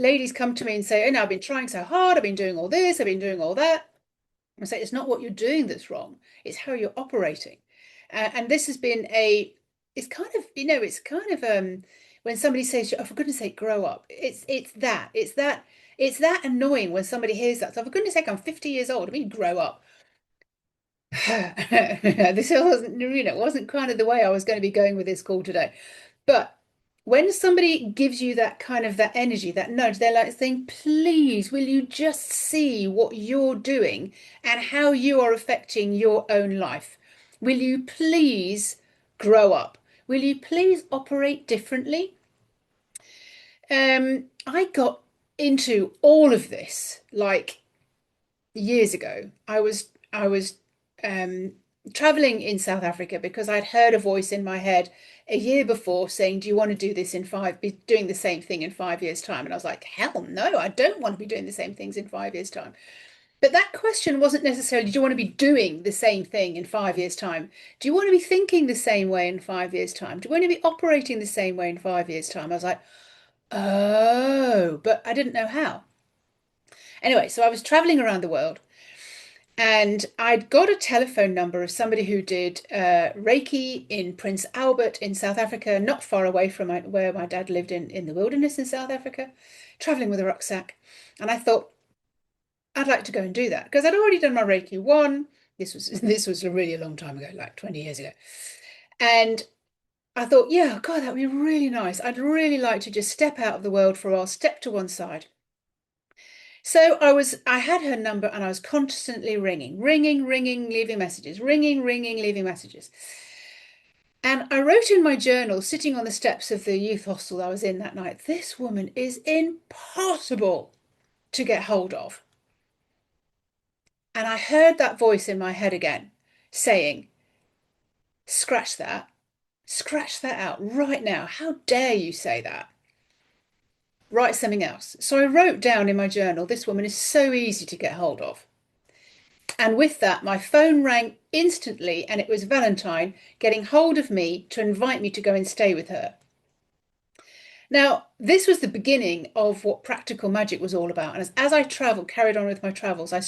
ladies come to me and say, oh no, I've been trying so hard, I've been doing all this, I've been doing all that. I say, it's not what you're doing that's wrong, it's how you're operating. And this has been it's kind of, it's kind of when somebody says, oh, for goodness sake, grow up. It's that annoying when somebody hears that. So for goodness sake, I'm 50 years old. I mean, grow up. This wasn't, it wasn't kind of the way I was going to be going with this call today. But when somebody gives you that kind of that energy, that nudge, they're like saying, please, will you just see what you're doing and how you are affecting your own life? Will you please grow up? Will you please operate differently? I got into all of this like years ago. I was um traveling in South Africa because I'd heard a voice in my head a year before saying, do you want to do this be doing the same thing in 5 years' time? And I was like, hell no, I don't want to be doing the same things in 5 years' time. But that question wasn't necessarily, do you want to be doing the same thing in 5 years' time? Do you want to be thinking the same way in 5 years' time? Do you want to be operating the same way in 5 years' time? I was like, oh, but I didn't know how. Anyway, so I was traveling around the world and I'd got a telephone number of somebody who did Reiki in Prince Albert in South Africa, not far away from where my dad lived in the wilderness in South Africa, traveling with a rucksack. And I thought, I'd like to go and do that because I'd already done my Reiki one. This was a really long time ago, like 20 years ago. And I thought, yeah, God, that'd be really nice. I'd really like to just step out of the world for a while, step to one side. So I had her number and I was constantly ringing, leaving messages, ringing, leaving messages. And I wrote in my journal, sitting on the steps of the youth hostel I was in that night, this woman is impossible to get hold of. And I heard that voice in my head again saying, scratch that out right now. How dare you say that? Write something else. So I wrote down in my journal, this woman is so easy to get hold of. And with that, my phone rang instantly, and it was Valentine getting hold of me to invite me to go and stay with her. Now, this was the beginning of what practical magic was all about. And as I traveled, carried on with my travels, I